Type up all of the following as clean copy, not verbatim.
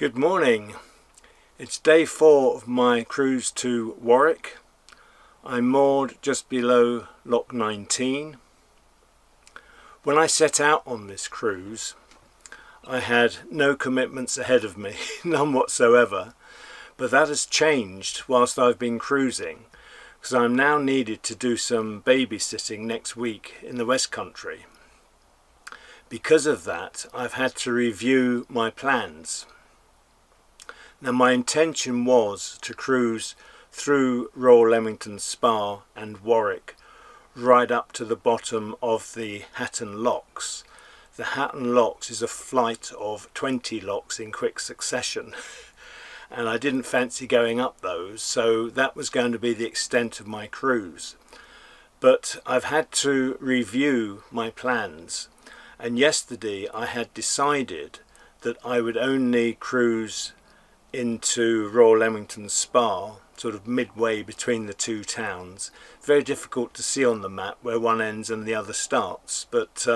Good morning. It's day 4 of my cruise to Warwick. I'm moored just below Lock 19. When I set out on this cruise, I had no commitments ahead of me, none whatsoever, but that has changed whilst I've been cruising, because I'm now needed to do some babysitting next week in the West Country. Because of that, I've had to review my plans. Now, my intention was to cruise through Royal Leamington Spa and Warwick right up to the bottom of the Hatton Locks. The Hatton Locks is a flight of 20 locks in quick succession and I didn't fancy going up those, so that was going to be the extent of my cruise. But I've had to review my plans, and yesterday I had decided that I would only cruise into Royal Leamington Spa, sort of midway between the two towns. Very difficult to see on the map where one ends and the other starts, but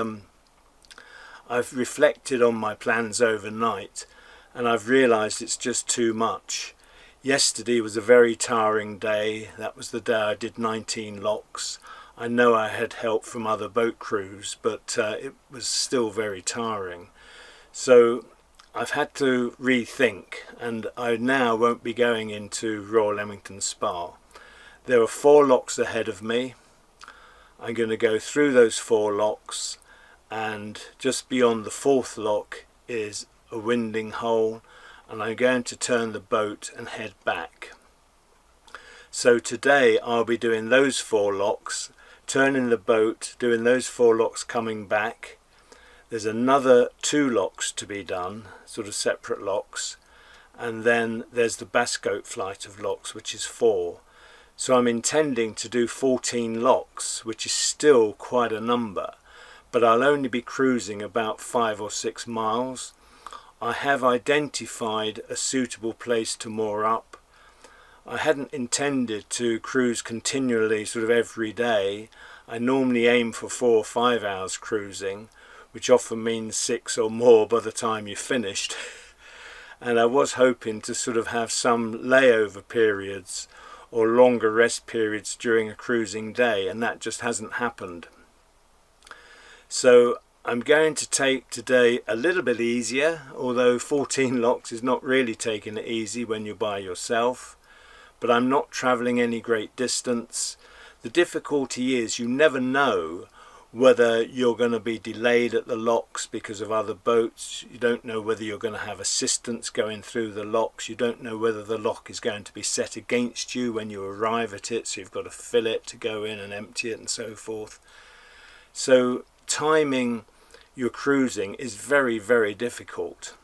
I've reflected on my plans overnight and I've realised it's just too much. Yesterday was a very tiring day. That was the day I did 19 locks. I know I had help from other boat crews, but it was still very tiring. So I've had to rethink, and I now won't be going into Royal Leamington Spa. There are 4 locks ahead of me. I'm going to go through those 4 locks, and just beyond the 4th lock is a winding hole, and I'm going to turn the boat and head back. So today I'll be doing those 4 locks, turning the boat, doing those 4 locks, coming back. There's another 2 locks to be done, sort of separate locks, and then there's the Bascope flight of locks, which is 4. So I'm intending to do 14 locks, which is still quite a number, but I'll only be cruising about 5 or 6 miles. I have identified a suitable place to moor up. I hadn't intended to cruise continually sort of every day. I normally aim for 4 or 5 hours cruising, which often means 6 or more by the time you're finished. And I was hoping to sort of have some layover periods or longer rest periods during a cruising day, and that just hasn't happened. So I'm going to take today a little bit easier, although 14 locks is not really taking it easy when you're by yourself, but I'm not travelling any great distance. The difficulty is you never know whether you're going to be delayed at the locks because of other boats. You don't know whether you're going to have assistance going through the locks. You don't know whether the lock is going to be set against you when you arrive at it, so you've got to fill it to go in and empty it and so forth. So timing your cruising is very, very difficult.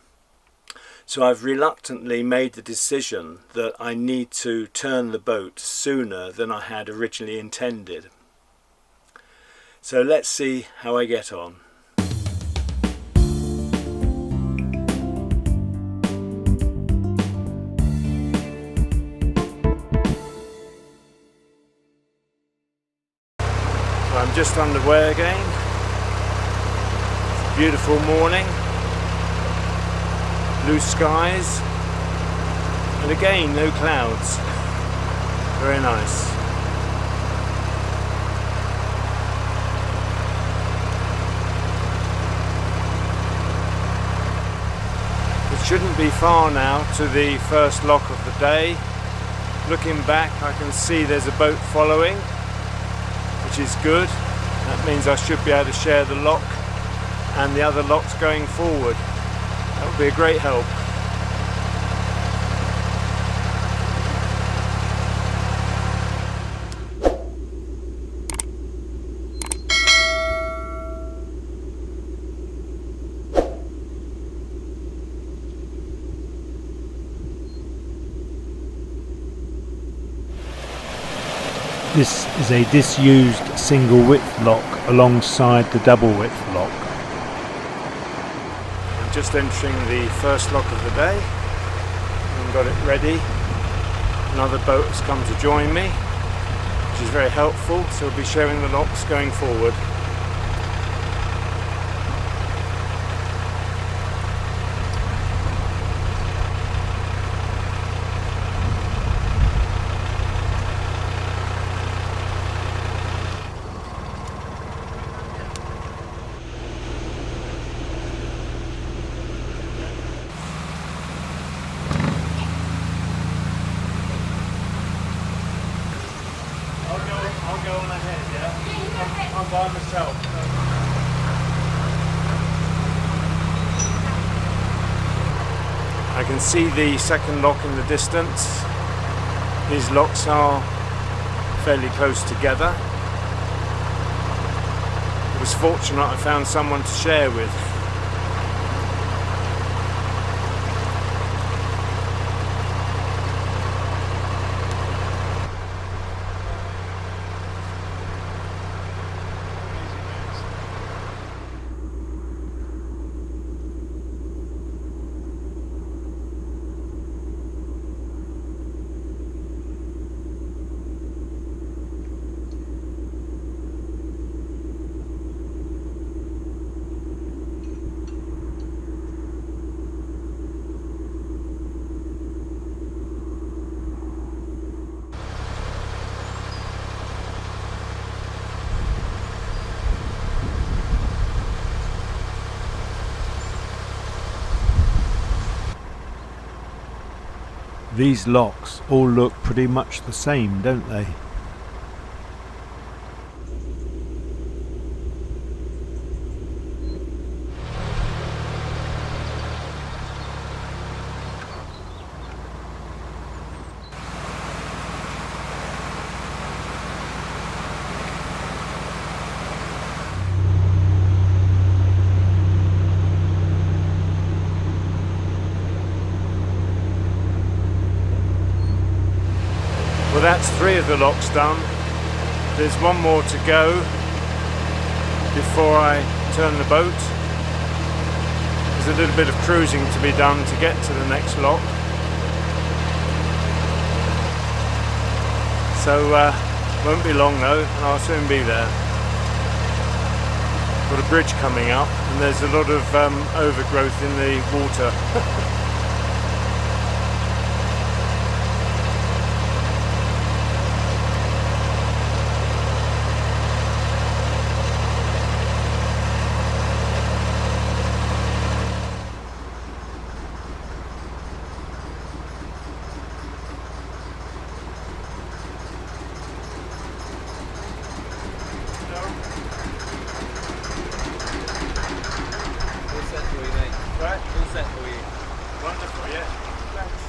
So I've reluctantly made the decision that I need to turn the boat sooner than I had originally intended. So let's see how I get on. So I'm just underway again. It's a beautiful morning, blue skies, and again no clouds. Very nice. Shouldn't be far now to the first lock of the day. Looking back, I can see there's a boat following, which is good. That means I should be able to share the lock and the other locks going forward. That would be a great help. This is a disused single width lock alongside the double width lock. I'm just entering the first lock of the day and got it ready. Another boat has come to join me, which is very helpful, so we'll be sharing the locks going forward. I can see the second lock in the distance. These locks are fairly close together. I was fortunate I found someone to share with. These locks all look pretty much the same, don't they? Well, that's 3 of the locks done. There's one more to go before I turn the boat. There's a little bit of cruising to be done to get to the next lock. So won't be long though, and I'll soon be there. Got a bridge coming up and there's a lot of overgrowth in the water. Right? All set for you. Wonderful, yeah. Thanks.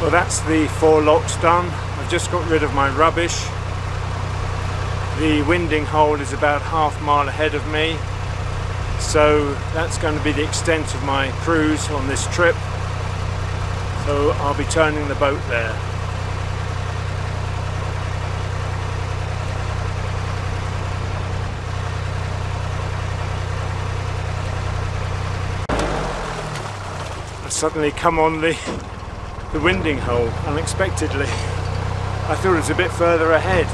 Well, that's the 4 locks done. I've just got rid of my rubbish. The winding hole is about half mile ahead of me, so that's going to be the extent of my cruise on this trip. So I'll be turning the boat there. I suddenly come on the the winding hole unexpectedly. I thought it was a bit further ahead.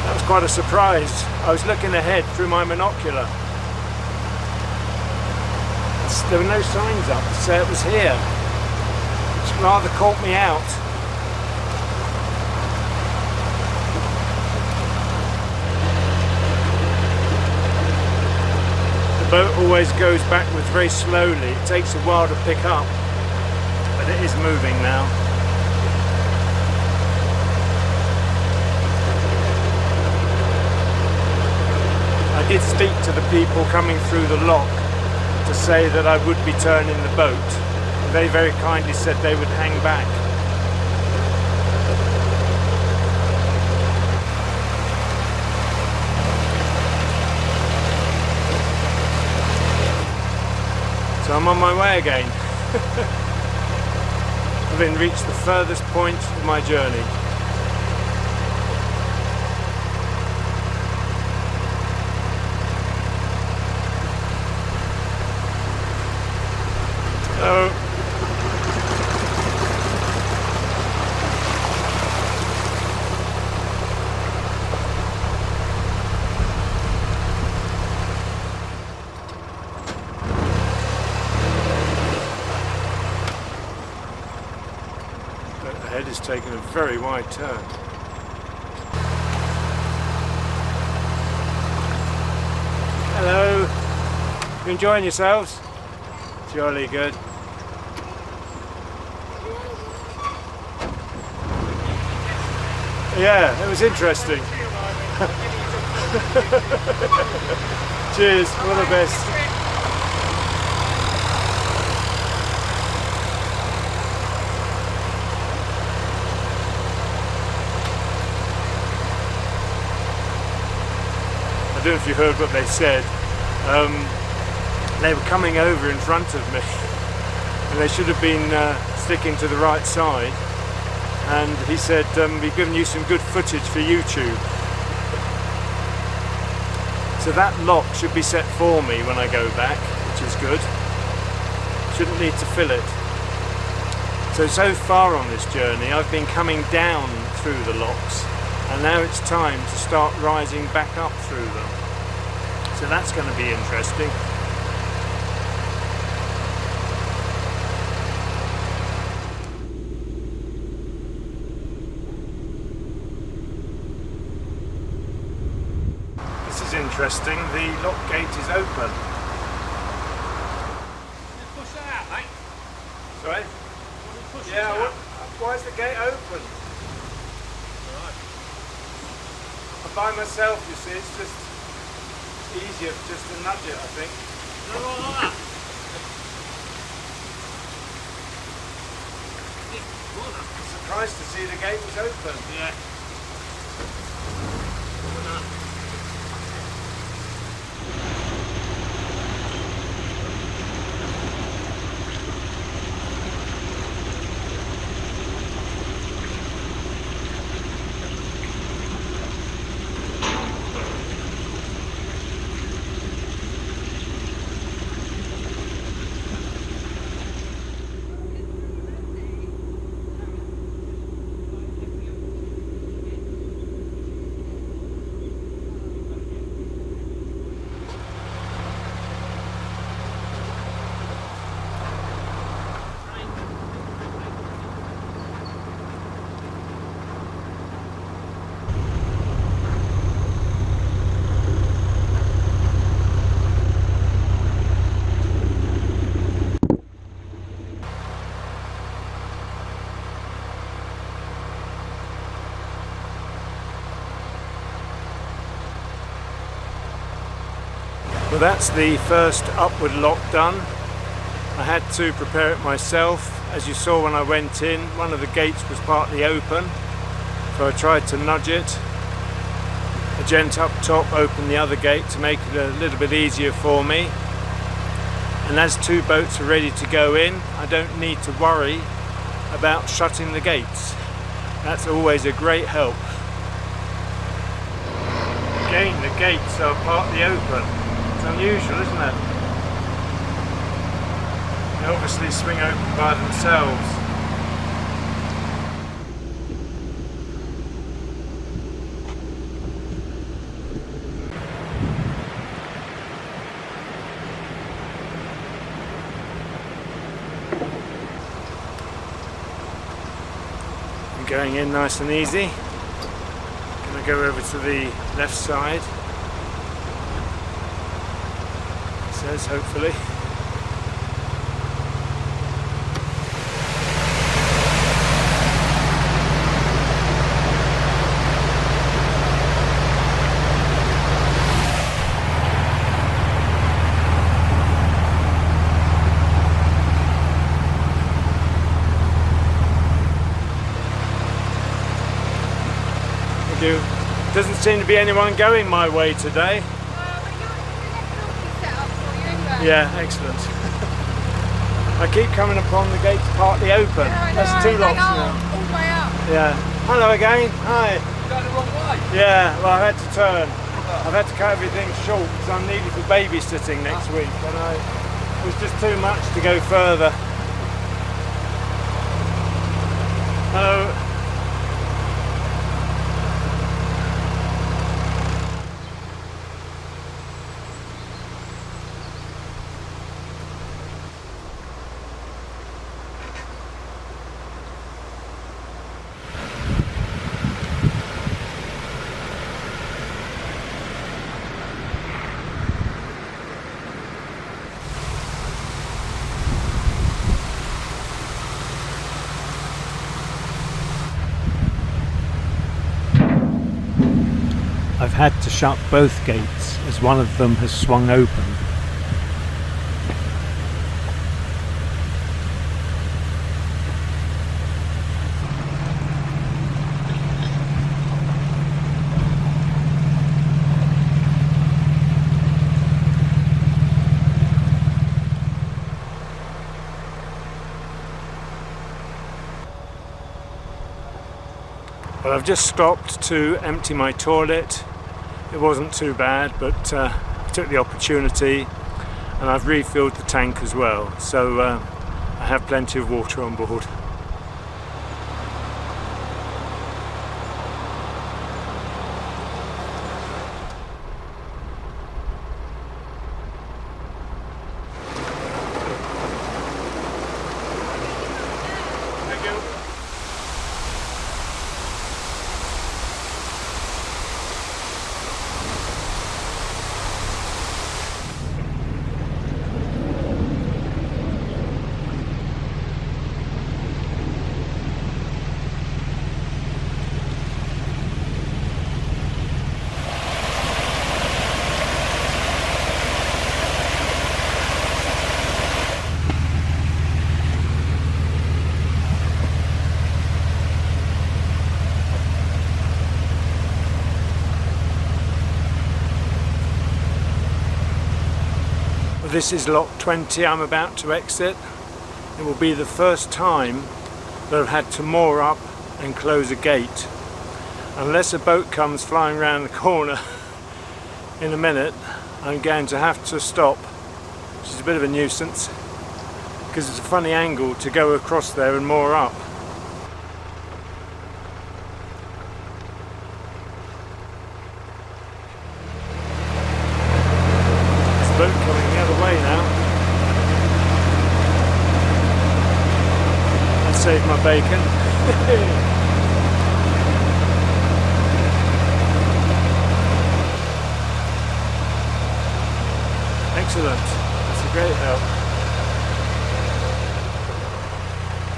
That was quite a surprise. I was looking ahead through my monocular. There were no signs up to say it was here, which rather caught me out. The boat always goes backwards very slowly. It takes a while to pick up, but it is moving now. I did speak to the people coming through the lock to say that I would be turning the boat. They very kindly said they would hang back. So I'm on my way again. Having reached the furthest point of my journey. Hello. The head is taking a very wide turn. Hello. You enjoying yourselves? Jolly good. Yeah, it was interesting. Cheers, all the best. I don't know if you heard what they said. They were coming over in front of me and they should have been sticking to the right side, and he said we've given you some good footage for YouTube. So that lock should be set for me when I go back, which is good. Shouldn't need to fill it. So far on this journey I've been coming down through the locks, and now it's time to start rising back up through them. So that's going to be interesting. This is interesting. The lock gate is open. Push that out, mate. Sorry? Push Yeah, it out. why is the gate open? Right. I'm by myself, you see. It's just easier just to nudge it, I think. No, like that. Surprised to see the gate was open. Yeah. Well, that's the first upward lock done. I had to prepare it myself. As you saw when I went in, one of the gates was partly open, so I tried to nudge it. A gent up top opened the other gate to make it a little bit easier for me. And as two boats are ready to go in, I don't need to worry about shutting the gates. That's always a great help. Again, the gates are partly open. It's unusual, isn't it? They obviously swing open by themselves. I'm going in nice and easy. Going to go over to the left side. It says, hopefully. Doesn't seem to be anyone going my way today. Yeah, excellent. I keep coming upon the gates partly open. That's 2 locks now. All the way up. Yeah. Hello again. Hi. You're going the wrong way. Yeah, well I had to turn. I've had to cut everything short because I'm needed for babysitting next week, and it was just too much to go further. Hello. I've had to shut both gates as one of them has swung open. Well, I've just stopped to empty my toilet. It wasn't too bad, but I took the opportunity, and I've refilled the tank as well, so I have plenty of water on board. Thank you. This is lock 20 I'm about to exit. It will be the first time that I've had to moor up and close a gate. Unless a boat comes flying around the corner in a minute, I'm going to have to stop, which is a bit of a nuisance because it's a funny angle to go across there and moor up. Boat coming the other way now. That saved my bacon. Excellent. That's a great help.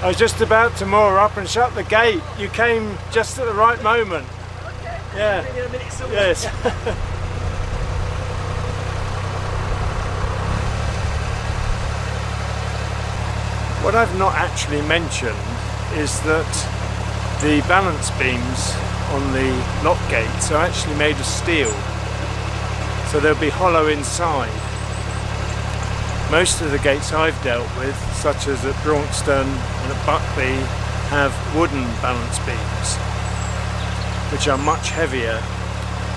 I was just about to moor up and shut the gate. You came just at the right moment. Okay. Yeah. Maybe in a minute somewhere. Yes. What I've not actually mentioned is that the balance beams on the lock gates are actually made of steel, so they'll be hollow inside. Most of the gates I've dealt with, such as at Braunston and at Buckby, have wooden balance beams, which are much heavier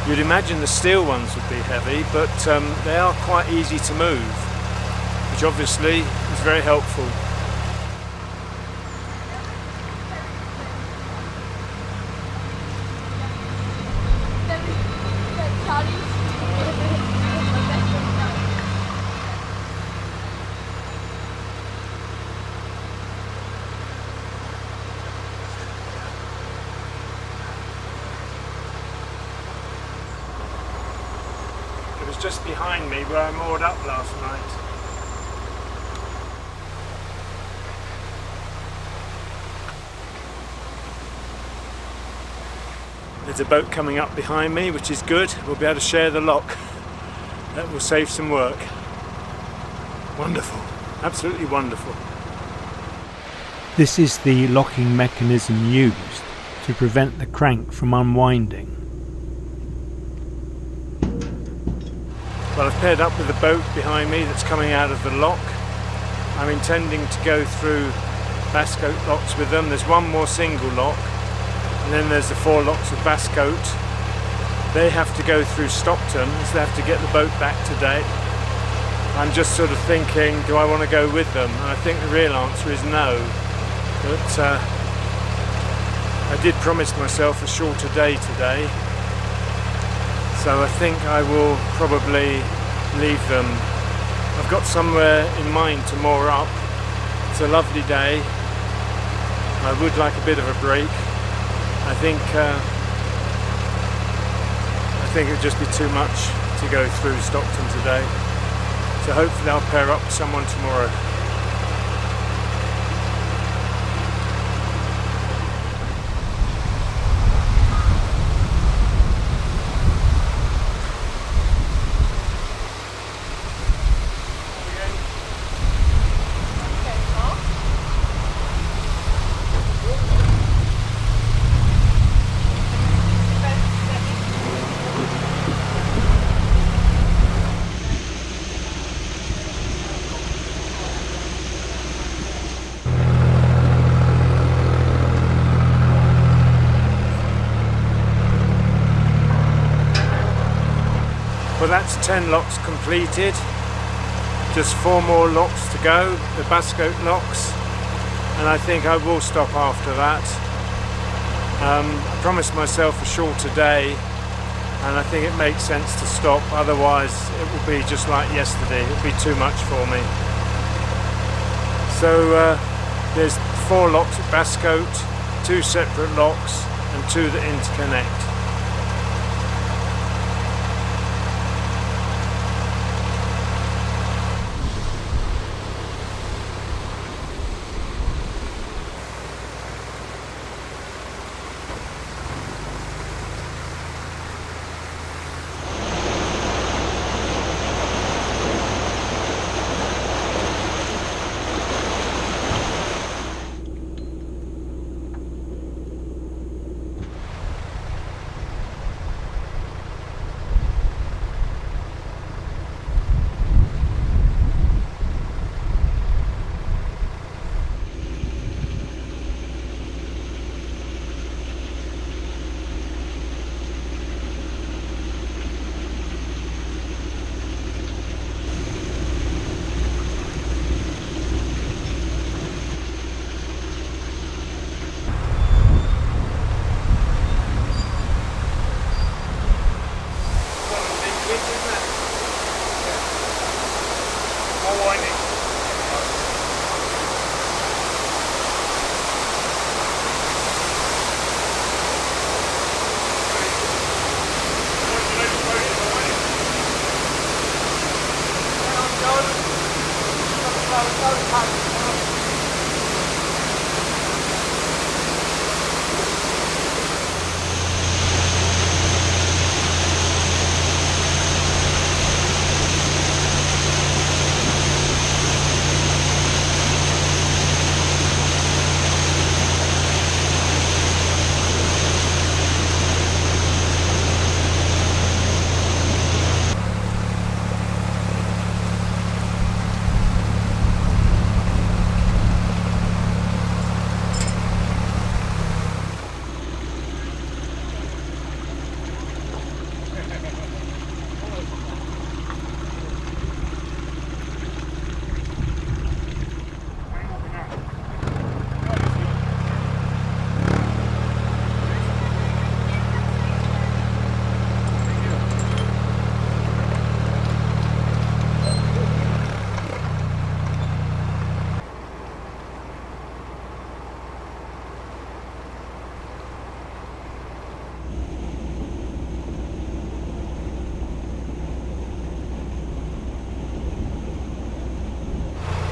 You'd imagine the steel ones would be heavy, but they are quite easy to move, which obviously is very helpful. It was just behind me where I moored up last night. There's a boat coming up behind me, which is good. We'll be able to share the lock. That will save some work. Wonderful, absolutely wonderful. This is the locking mechanism used to prevent the crank from unwinding. Well, I've paired up with the boat behind me that's coming out of the lock. I'm intending to go through Basscoat locks with them. There's one more single lock, and then there's the 4 locks of Basscoat. They have to go through Stockton, so they have to get the boat back today. I'm just sort of thinking, do I want to go with them? And I think the real answer is no. But I did promise myself a shorter day today, so I think I will probably leave them. I've got somewhere in mind to moor up. It's a lovely day. I would like a bit of a break. I think it would just be too much to go through Stockton today. So hopefully I'll pair up with someone tomorrow. Well, that's 10 locks completed. Just 4 more locks to go, the Basscoat locks, and I think I will stop after that. I promised myself a shorter day, and I think it makes sense to stop, otherwise it will be just like yesterday. It will be too much for me. So there's 4 locks at Basscoat, 2 separate locks and 2 that interconnect.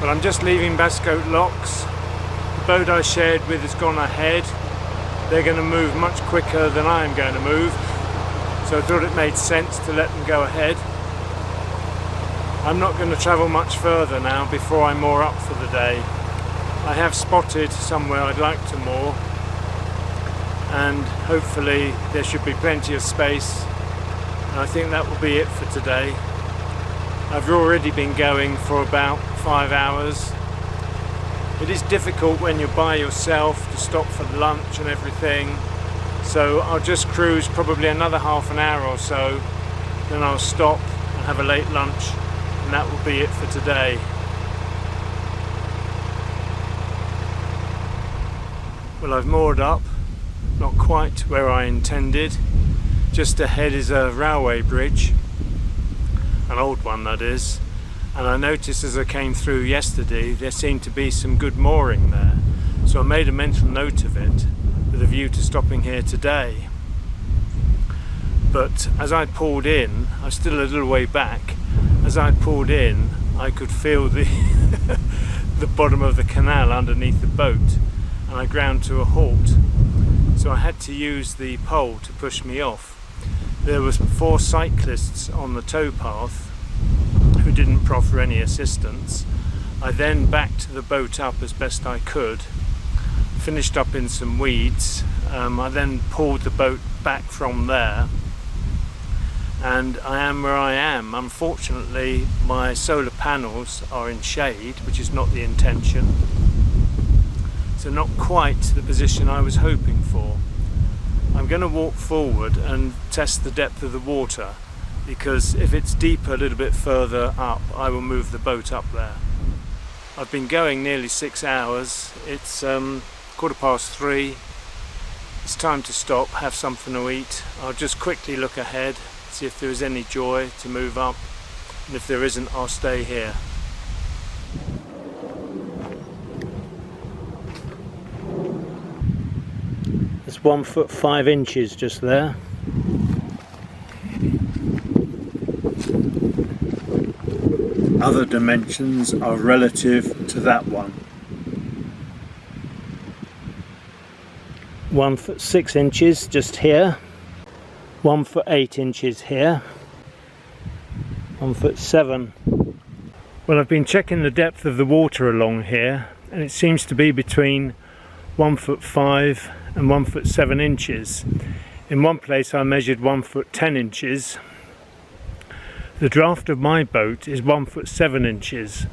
Well, I'm just leaving Fosse Locks. The boat I shared with has gone ahead. They're going to move much quicker than I am going to move, so I thought it made sense to let them go ahead. I'm not going to travel much further now before I moor up for the day. I have spotted somewhere I'd like to moor, and hopefully there should be plenty of space, and I think that will be it for today. I've already been going for about 5 hours. It is difficult when you're by yourself to stop for lunch and everything, so I'll just cruise probably another half an hour or so, then I'll stop and have a late lunch, and that will be it for today. Well, I've moored up, not quite where I intended. Just ahead is a railway bridge, an old one that is, and I noticed as I came through yesterday there seemed to be some good mooring there, so I made a mental note of it with a view to stopping here today. But as I pulled in, I was still a little way back, as I pulled in I could feel the the bottom of the canal underneath the boat, and I ground to a halt, so I had to use the pole to push me off. There was 4 cyclists on the towpath who didn't proffer any assistance. I then backed the boat up as best I could, finished up in some weeds. I then pulled the boat back from there, and I am where I am. Unfortunately, my solar panels are in shade, which is not the intention, so not quite the position I was hoping for. I'm going to walk forward and test the depth of the water, because if it's deeper a little bit further up, I will move the boat up there. I've been going nearly 6 hours. It's 3:15. It's time to stop, have something to eat. I'll just quickly look ahead, see if there is any joy to move up, and if there isn't, I'll stay here. It's 1 foot 5 inches just there. Other dimensions are relative to that one. 1 foot 6 inches just here. 1 foot 8 inches here. 1 foot 7. Well, I've been checking the depth of the water along here, and it seems to be between 1 foot 5 and 1 foot 7 inches. In one place I measured 1 foot 10 inches. The draft of my boat is 1 foot 7 inches,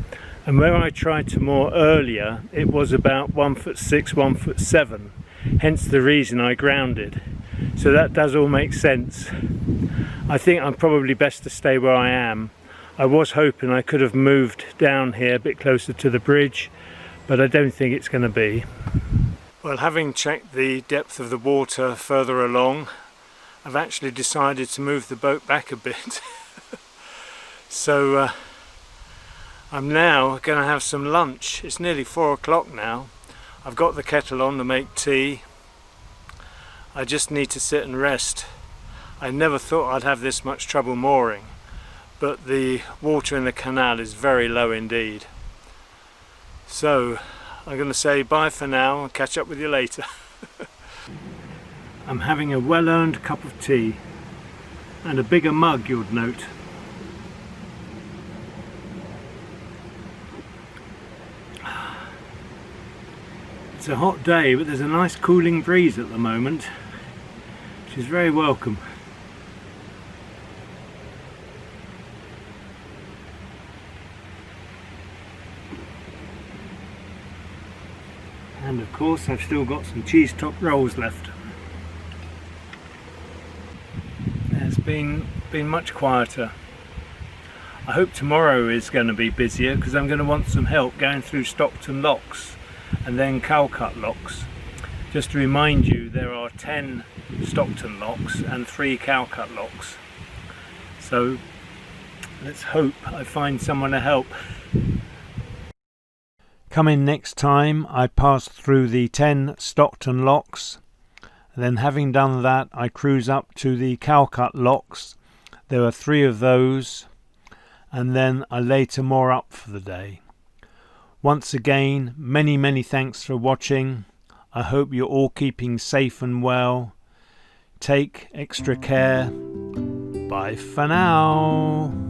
and where I tried to moor earlier it was about 1 foot 6, 1 foot 7, hence the reason I grounded. So that does all make sense. I think I'm probably best to stay where I am. I was hoping I could have moved down here a bit closer to the bridge, but I don't think it's going to be. Well, having checked the depth of the water further along, I've actually decided to move the boat back a bit. So I'm now going to have some lunch. It's nearly 4 o'clock now. I've got the kettle on to make tea. I just need to sit and rest. I never thought I'd have this much trouble mooring, but the water in the canal is very low indeed. So I'm going to say bye for now and catch up with you later. I'm having a well-earned cup of tea, and a bigger mug, you'd note. It's a hot day, but there's a nice cooling breeze at the moment, which is very welcome. And of course I've still got some cheese top rolls left. It's been much quieter. I hope tomorrow is going to be busier, because I'm going to want some help going through Stockton Locks and then Calcut Locks. Just to remind you, there are 10 Stockton Locks and 3 Calcut Locks. So let's hope I find someone to help. Coming next time, I pass through the 10 Stockton Locks, and then having done that I cruise up to the Calcut Locks. There are 3 of those, and then I later moor up for the day. Once again, many thanks for watching. I hope you're all keeping safe and well. Take extra care. Bye for now.